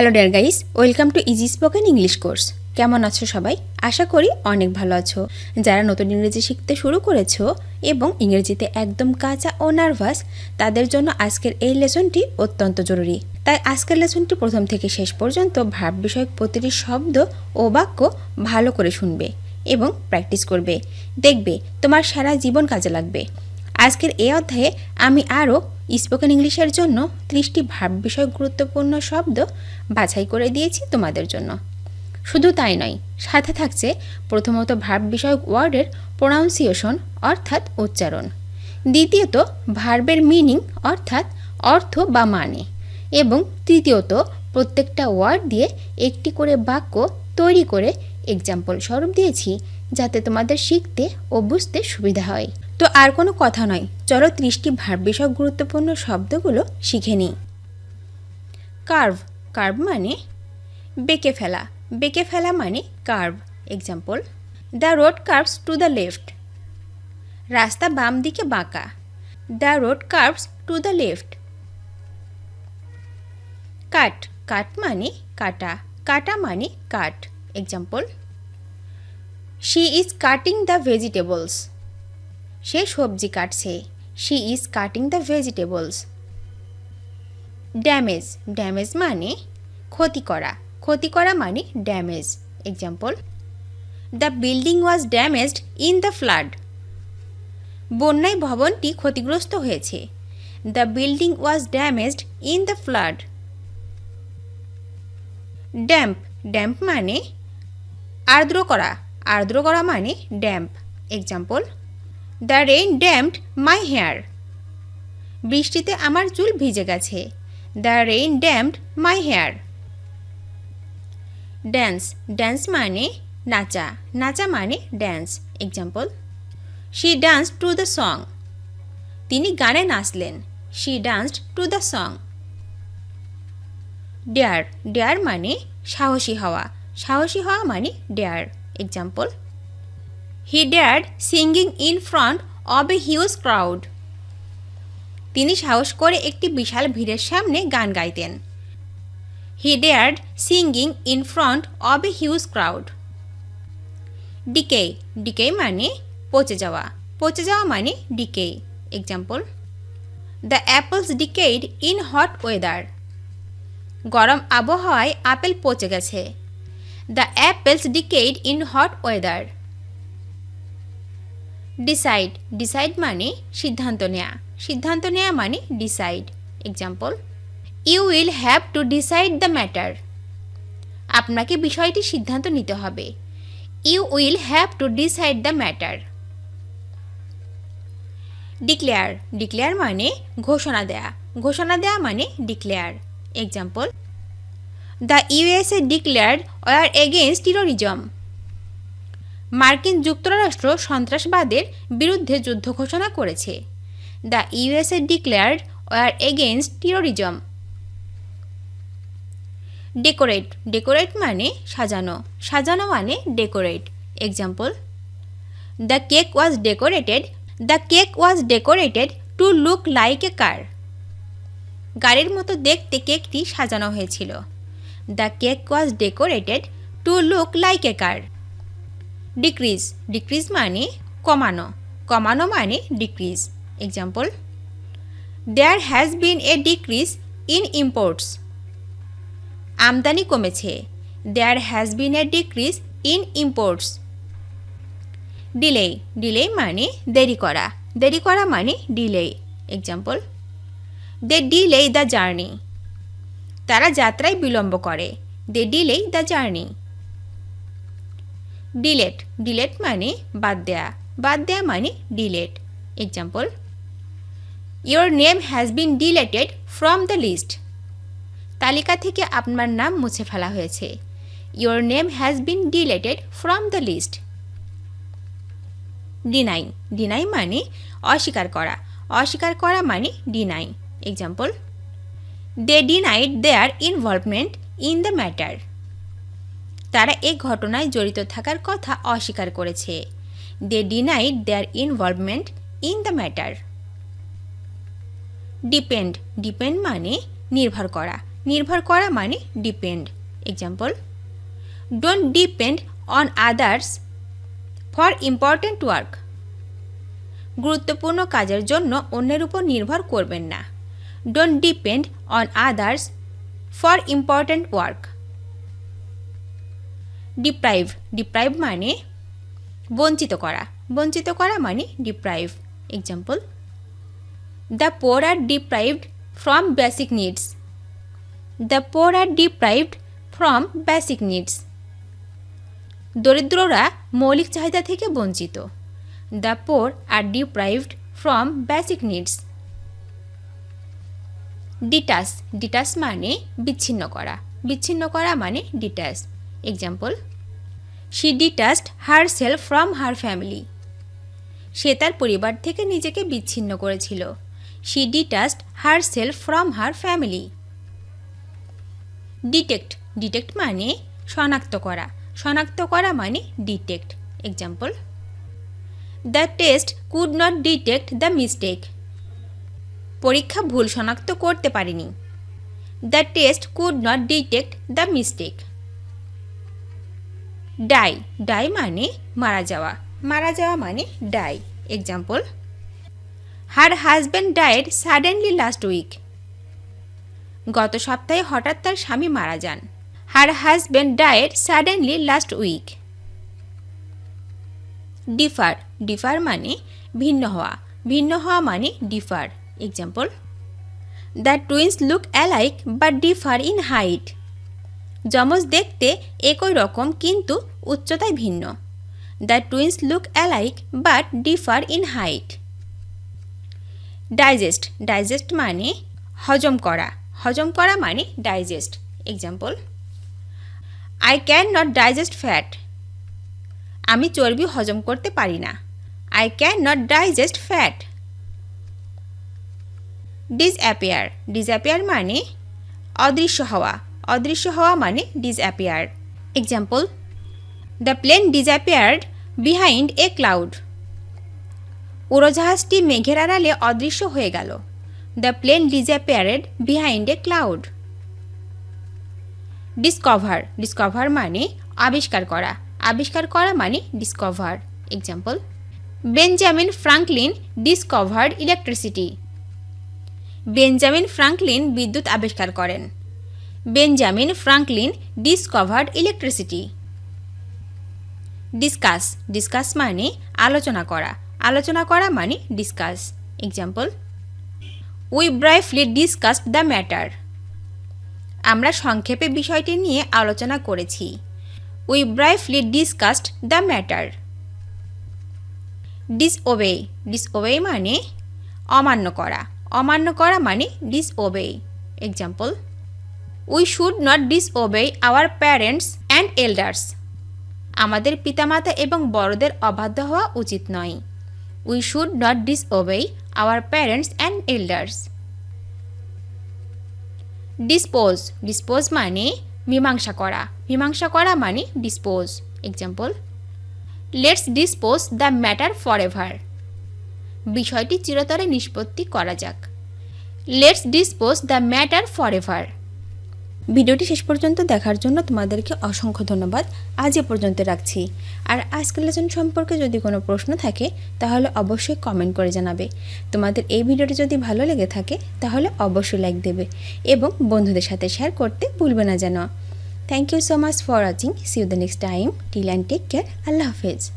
Hello dear guys, welcome to easy spoken English course. কেমন আছো সবাই? আশা করি অনেক ভালো আছো। যারা নতুন ইংরেজি শিখতে শুরু করেছো এবং ইংরেজিতে একদম কাঁচা ও নার্ভাস, তাদের জন্য আজকের এই লেসনটি অত্যন্ত জরুরি। তাই আজকের লেসনটি প্রথম থেকে শেষ পর্যন্ত ভার্ব বিষয়ক প্রতিটি শব্দ ও বাক্য ভালো করে শুনবে এবং প্র্যাকটিস করবে। দেখবে তোমার সারা জীবন কাজে লাগবে। আজকের এই অধ্যায়ে আমি আরও স্পোকেন ইংলিশের জন্য 30টি ভার্ব বিষয়ক গুরুত্বপূর্ণ শব্দ বাছাই করে দিয়েছি তোমাদের জন্য। শুধু তাই নয়, সাথে থাকছে প্রথমত ভার্ব বিষয়ক ওয়ার্ডের প্রোনাউন্সিয়েশন অর্থাৎ উচ্চারণ, দ্বিতীয়ত ভার্বের মিনিং অর্থাৎ অর্থ বা মানে, এবং তৃতীয়ত প্রত্যেকটা ওয়ার্ড দিয়ে একটি করে বাক্য তৈরি করে এক্সাম্পল স্বরূপ দিয়েছি, যাতে তোমাদের শিখতে ও বুঝতে সুবিধা হয়। তো আর কোনো কথা নয়, চলো 30টি ভার্ব বিষয়ক গুরুত্বপূর্ণ শব্দগুলো শিখে নিই। কার্ভ, কার্ভ মানে বেঁকে ফেলা, বেঁকে ফেলা মানে curve. Example, the road curves to the left. রাস্তা বাম দিকে বাঁকা। The road curves to the left. Cut, cut মানে কাটা, কাটা মানে cut. Example, she is cutting the vegetables. সে সবজি কাটছে। She is cutting the vegetables. Damage, damage মানে ক্ষতি করা, ক্ষতি করা মানে damage. Example, the building was damaged in the flood. বন্যায় ভবনটি ক্ষতিগ্রস্ত হয়েছে। The building was damaged in the flood. Damp, damp মানে আর্দ্র করা, আর্দ্র করা মানে damp. Example, the rain damped my hair. বৃষ্টিতে আমার চুল ভিজে গেছে। The rain damped my hair. Dance, dance মানে নাচা, নাচা মানে dance. Example, she danced to the song. তিনি গানে নাচলেন। She danced to the song. Dare, dare মানে সাহসী হওয়া, সাহসী হওয়া মানে dare. Example, he dared singing in front of a huge crowd. তিনি সাহস করে একটি বিশাল ভিড়ের সামনে গান গাইতেন। He dared singing in front of a huge crowd. Decay, decay মানে পচে যাওয়া, পচে যাওয়া মানে decay. Example, the apples decayed in hot weather. গরম আবহাওয়ায় আপেল পচে গেছে। The apples decayed in hot weather. Decide, decide মানে সিদ্ধান্ত নেয়া, সিদ্ধান্ত নেয়া মানে decide. Example, you will have to decide the matter. আপনাকে বিষয়টি সিদ্ধান্ত নিতে হবে। You will have to decide the matter. Declare, declare মানে ঘোষণা দেয়া, ঘোষণা দেয়া মানে declare. Example, the USA declared war against terrorism. মার্কিন যুক্তরাষ্ট্র সন্ত্রাসবাদের বিরুদ্ধে যুদ্ধ ঘোষণা করেছে। The USA declared war against terrorism. Decorate, decorate মানে সাজানো, সাজানো মানে decorate. Example, the cake was decorated, the cake was decorated to look like a car. গাড়ির মতো দেখতে কেকটি সাজানো হয়েছিল। The cake was decorated to look like a car. Decrease, decrease মানে কমানো, কমানো মানে decrease. Example, there has been a decrease in imports. আমদানি কমেছে। There has been a decrease in imports. Delay, delay মানে দেরি করা, দেরি করা মানে delay. Example, they delay the journey. তারা যাত্রায় বিলম্ব করে। They delay the journey. Delete, delete মানে বাদ দেয়া, বাদ দেয়া মানে delete. Example, your name has been deleted from the list. তালিকা থেকে আপনার নাম মুছে ফেলা হয়েছে। Your name has been deleted from the list. Deny, deny মানে অস্বীকার করা, অস্বীকার করা মানে deny. Example, they denied their involvement in the matter. তারা এই ঘটনায় জড়িত থাকার কথা অস্বীকার করেছে। They denied their involvement in the matter. Depend, depend মানে নির্ভর করা, নির্ভর করা মানে depend. Example, don't depend on others for important work. গুরুত্বপূর্ণ কাজের জন্য অন্যের উপর নির্ভর করবেন না। Don't depend on others for important work. Deprive, deprive মানে বঞ্চিত করা। বঞ্চিত করা মানে deprive. Example, the poor are deprived from basic needs. The poor are deprived from basic needs. দরিদ্ররা মৌলিক চাহিদা থেকে বঞ্চিত। The poor are deprived from basic needs. Detach, detach মানে বিচ্ছিন্ন করা। বিচ্ছিন্ন করা মানে detach. Example, she detached herself from her family. সে তার পরিবার থেকে নিজেকে বিচ্ছিন্ন করেছিল। She detached herself from her family. Detect, detect মানে শনাক্ত করা। শনাক্ত করা মানে detect. Example, the test could not detect the mistake. পরীক্ষা ভুল শনাক্ত করতে পারেনি। The test could not detect the mistake. Die, die মানে মারা যাওয়া। মারা যাওয়া মানে die. Example, her husband died suddenly last week. গত সপ্তাহে হঠাৎ তার স্বামী মারা যান। Her husband died suddenly last week. Differ, differ মানে ভিন্ন হওয়া। ভিন্ন হওয়া মানে differ. Example, the twins look alike but differ in height. যমজ দেখতে একই রকম কিন্তু উচ্চতায় ভিন্ন। The twins look alike but differ in height. Digest, digest মানে হজম করা। হজম করা মানে digest. Example, I can not digest fat. আমি চর্বি হজম করতে পারি না। I can not digest fat. Disappear, disappear মানে অদৃশ্য হওয়া। অদৃশ্য হওয়া মানে disappear. Example, the plane disappeared behind a cloud. উড়োজাহাজটি মেঘের আড়ালে অদৃশ্য হয়ে গেল। The plane disappeared behind a cloud. Discover, discover মানে আবিষ্কার করা। আবিষ্কার করা মানে discover. Example, Benjamin Franklin discovered electricity. Benjamin Franklin বিদ্যুৎ আবিষ্কার করেন। Benjamin Franklin discovered electricity. Discuss, discuss মানে আলোচনা করা। আলোচনা করা মানে discuss. Example, we briefly discussed the matter. আমরা সংক্ষেপে বিষয়টি নিয়ে আলোচনা করেছি। We briefly discussed the matter. Disobey, disobey মানে অমান্য করা। অমান্য করা মানে disobey. Example, we should not disobey our parents and elders. আমাদের পিতামাতা এবং বড়দের অবাধ্য হওয়া উচিত নয়। We should not disobey our parents and elders. Dispose, dispose মানে মীমাংসা করা। মীমাংসা করা মানে dispose. Example, let's dispose the matter for ever. বিষয়টি চিরতরে নিষ্পত্তি করা যাক। Let's dispose the matter for ever. ভিডিওটি শেষ পর্যন্ত দেখার জন্য তোমাদেরকে অসংখ্য ধন্যবাদ। আজ এ পর্যন্ত রাখছি। আর আজকের লেসন সম্পর্কে যদি কোনো প্রশ্ন থাকে তাহলে অবশ্যই কমেন্ট করে জানাবে। তোমাদের এই ভিডিওটি যদি ভালো লেগে থাকে তাহলে অবশ্যই লাইক দেবে এবং বন্ধুদের সাথে শেয়ার করতে ভুলবে না যেন। Thank you so much for watching. See you the next time. Till and take care. আল্লাহ হাফেজ।